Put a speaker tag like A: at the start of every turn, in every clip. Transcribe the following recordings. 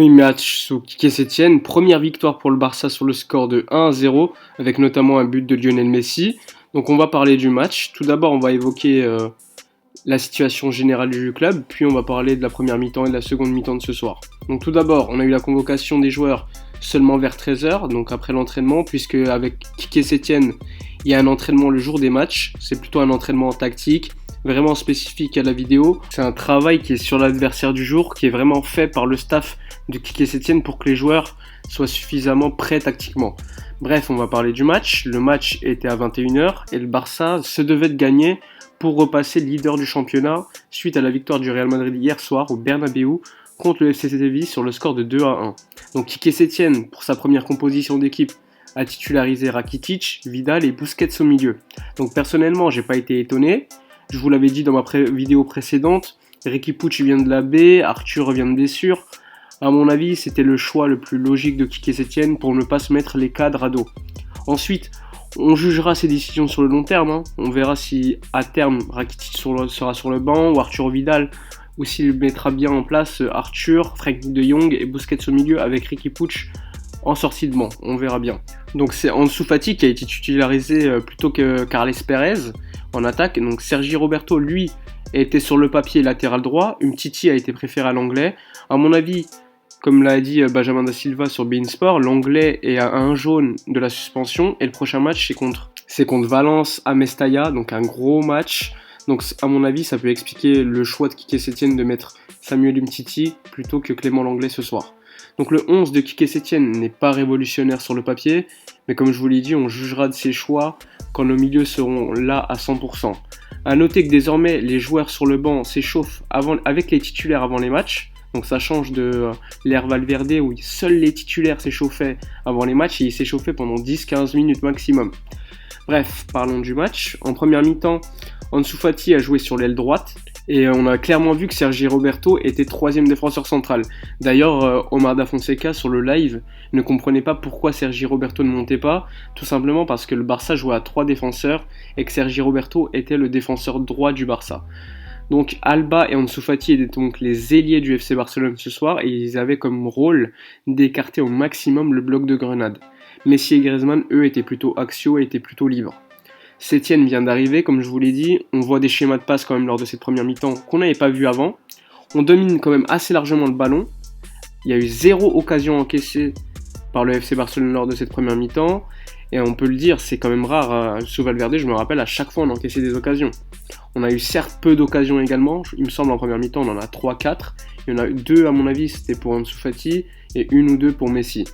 A: Premier match sous Quique Setién, première victoire pour le Barça sur le score de 1-0, avec notamment un but de Lionel Messi. Donc on va parler du match. Tout d'abord, on va évoquer la situation générale du club, puis on va parler de la première mi-temps et de la seconde mi-temps de ce soir. Donc tout d'abord, on a eu la convocation des joueurs seulement vers 13h, donc après l'entraînement, puisque avec Quique Setién, il y a un entraînement le jour des matchs. C'est plutôt un entraînement tactique, vraiment spécifique à la vidéo. C'est un travail qui est sur l'adversaire du jour, qui est vraiment fait par le staff de Quique Setién pour que les joueurs soient suffisamment prêts tactiquement. Bref, on va parler du match. Le match était à 21h et le Barça se devait de gagner pour repasser leader du championnat suite à la victoire du Real Madrid hier soir au Bernabéu contre le FC Séville sur le score de 2-1. Donc Quique Setién, pour sa première composition d'équipe, a titularisé Rakitic, Vidal et Busquets au milieu. Donc personnellement, j'ai pas été étonné. Je vous l'avais dit dans ma vidéo précédente, Riqui Puig vient de la B, Arthur vient de blessure. À mon avis, c'était le choix le plus logique de Quique Setién pour ne pas se mettre les cadres à dos. Ensuite, on jugera ses décisions sur le long terme. On verra si à terme Rakitic sera sur le banc ou Arthur Vidal, ou s'il mettra bien en place Arthur, Frenkie de Jong et Busquets au milieu avec Riqui Puig en sortie de banc. On verra bien. Donc c'est Ansu Fati qui a été titularisé plutôt que Carles Pérez en attaque. Donc Sergi Roberto, lui, était sur le papier latéral droit. Umtiti a été préféré à l'anglais. À mon avis, comme l'a dit Benjamin da Silva sur beIN Sport, l'anglais est à un jaune de la suspension et le prochain match c'est contre Valence à Mestalla, donc un gros match. Donc à mon avis, ça peut expliquer le choix de Quique Setién de mettre Samuel Umtiti plutôt que Clément Lenglet ce soir. Donc le 11 de Quique Setién n'est pas révolutionnaire sur le papier, mais comme je vous l'ai dit, on jugera de ses choix quand nos milieux seront là à 100%. A noter que désormais, les joueurs sur le banc s'échauffent avec les titulaires avant les matchs. Donc ça change de l'ère Valverde où seuls les titulaires s'échauffaient avant les matchs et ils s'échauffaient pendant 10-15 minutes maximum. Bref, parlons du match. En première mi-temps, Ansu Fati a joué sur l'aile droite et on a clairement vu que Sergi Roberto était troisième défenseur central. D'ailleurs, Omar Da Fonseca sur le live ne comprenait pas pourquoi Sergi Roberto ne montait pas, tout simplement parce que le Barça jouait à 3 défenseurs et que Sergi Roberto était le défenseur droit du Barça. Donc Alba et Ansu Fati étaient donc les ailiers du FC Barcelone ce soir et ils avaient comme rôle d'écarter au maximum le bloc de Grenade. Messi et Griezmann, eux, étaient plutôt axiaux et étaient plutôt libres. Setién vient d'arriver, comme je vous l'ai dit, on voit des schémas de passe quand même lors de cette première mi-temps qu'on n'avait pas vu avant. On domine quand même assez largement le ballon. Il y a eu 0 occasion encaissée par le FC Barcelone lors de cette première mi-temps. Et on peut le dire, c'est quand même rare. Sous Valverde, je me rappelle, à chaque fois on encaissait des occasions. On a eu certes peu d'occasions également. Il me semble en première mi-temps, on en a 3-4. Il y en a eu 2 à mon avis, c'était pour Ansu Fati et 1 ou 2 pour Messi.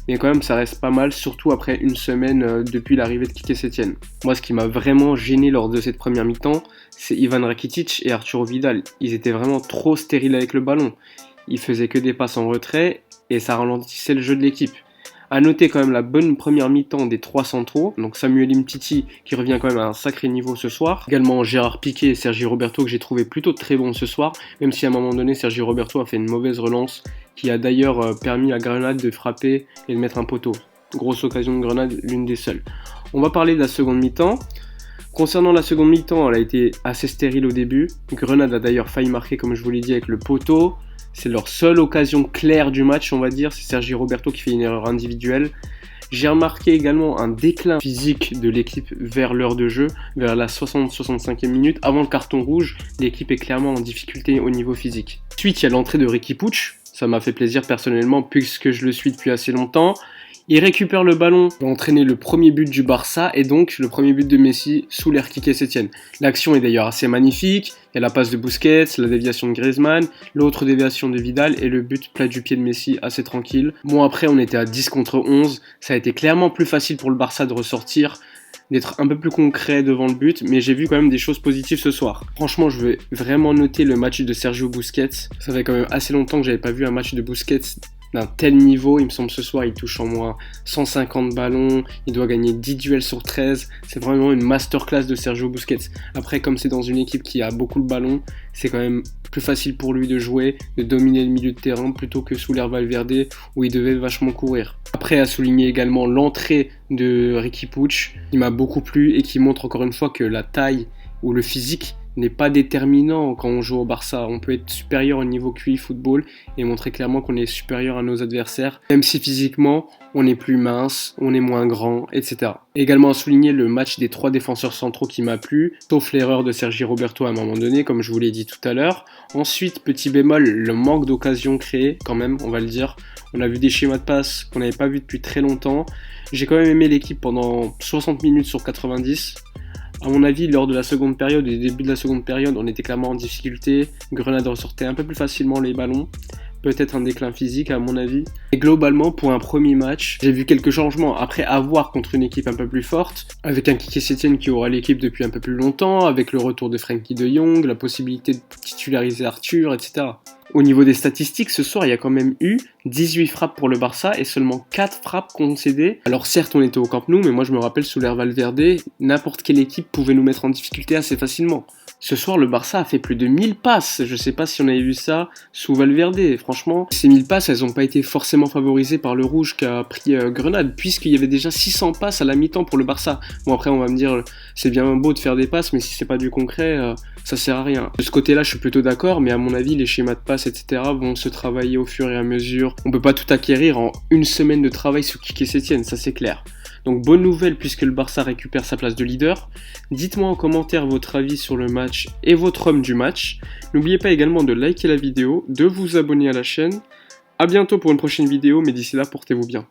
A: Mais quand même, ça reste pas mal, surtout après une semaine depuis l'arrivée de Quique Setién. Moi, ce qui m'a vraiment gêné lors de cette première mi-temps, c'est Ivan Rakitic et Arturo Vidal. Ils étaient vraiment trop stériles avec le ballon. Ils faisaient que des passes en retrait et ça ralentissait le jeu de l'équipe. A noter quand même la bonne première mi-temps des 3 centraux, donc Samuel Umtiti qui revient quand même à un sacré niveau ce soir. Également Gérard Piqué et Sergi Roberto que j'ai trouvé plutôt très bons ce soir, même si à un moment donné Sergi Roberto a fait une mauvaise relance qui a d'ailleurs permis à Grenade de frapper et de mettre un poteau. Grosse occasion de Grenade, l'une des seules. On va parler de la seconde mi-temps. Concernant la seconde mi-temps, elle a été assez stérile au début. Grenade a d'ailleurs failli marquer comme je vous l'ai dit avec le poteau. C'est leur seule occasion claire du match, on va dire. C'est Sergi Roberto qui fait une erreur individuelle. J'ai remarqué également un déclin physique de l'équipe vers l'heure de jeu, vers la 60-65e minute. Avant le carton rouge, l'équipe est clairement en difficulté au niveau physique. Ensuite, il y a l'entrée de Riqui Puig. Ça m'a fait plaisir personnellement, puisque je le suis depuis assez longtemps. Il récupère le ballon pour entraîner le premier but du Barça et donc le premier but de Messi sous l'ère Quique Setién. L'action est d'ailleurs assez magnifique. Il y a la passe de Busquets, la déviation de Griezmann, l'autre déviation de Vidal et le but plat du pied de Messi assez tranquille. Bon après on était à 10 contre 11. Ça a été clairement plus facile pour le Barça de ressortir, d'être un peu plus concret devant le but, mais j'ai vu quand même des choses positives ce soir. Franchement, je vais vraiment noter le match de Sergio Busquets. Ça fait quand même assez longtemps que j'avais pas vu un match de Busquets d'un tel niveau. Il me semble ce soir il touche en moins 150 ballons, il doit gagner 10 duels sur 13, c'est vraiment une masterclass de Sergio Busquets. Après, comme c'est dans une équipe qui a beaucoup le ballon, c'est quand même plus facile pour lui de jouer, de dominer le milieu de terrain plutôt que sous l'ère Valverde où il devait vachement courir. Après, à souligner également l'entrée de Riqui Puig qui m'a beaucoup plu et qui montre encore une fois que la taille ou le physique n'est pas déterminant quand on joue au Barça. On peut être supérieur au niveau QI football et montrer clairement qu'on est supérieur à nos adversaires, même si physiquement on est plus mince, on est moins grand, etc. Également à souligner le match des 3 défenseurs centraux qui m'a plu, sauf l'erreur de Sergi Roberto à un moment donné, comme je vous l'ai dit tout à l'heure. Ensuite, petit bémol, le manque d'occasions créées, quand même, on va le dire. On a vu des schémas de passe qu'on n'avait pas vu depuis très longtemps. J'ai quand même aimé l'équipe pendant 60 minutes sur 90. À mon avis, lors de la seconde période et du début de la seconde période, on était clairement en difficulté. Grenade ressortait un peu plus facilement les ballons. Peut-être un déclin physique à mon avis. Et globalement, pour un premier match, j'ai vu quelques changements. Après, à voir contre une équipe un peu plus forte, avec un Quique Setién qui aura l'équipe depuis un peu plus longtemps, avec le retour de Frenkie de Jong, la possibilité de titulariser Arthur, etc. Au niveau des statistiques, ce soir, il y a quand même eu 18 frappes pour le Barça et seulement 4 frappes concédées. Alors certes, on était au Camp Nou, mais moi je me rappelle sous l'ère Valverde, n'importe quelle équipe pouvait nous mettre en difficulté assez facilement. Ce soir, le Barça a fait plus de 1000 passes. Je sais pas si on avait vu ça sous Valverde. Franchement, ces 1000 passes, elles n'ont pas été forcément favorisées par le rouge qu'a pris Grenade, puisqu'il y avait déjà 600 passes à la mi-temps pour le Barça. Bon, après, on va me dire, c'est bien beau de faire des passes, mais si c'est pas du concret, ça sert à rien. De ce côté-là, je suis plutôt d'accord, mais à mon avis, les schémas de passes, etc. vont se travailler au fur et à mesure. On peut pas tout acquérir en une semaine de travail sous Quique Setién, ça c'est clair. Donc bonne nouvelle puisque le Barça récupère sa place de leader. Dites-moi en commentaire votre avis sur le match et votre homme du match. N'oubliez pas également de liker la vidéo, de vous abonner à la chaîne. A bientôt pour une prochaine vidéo, mais d'ici là, portez-vous bien.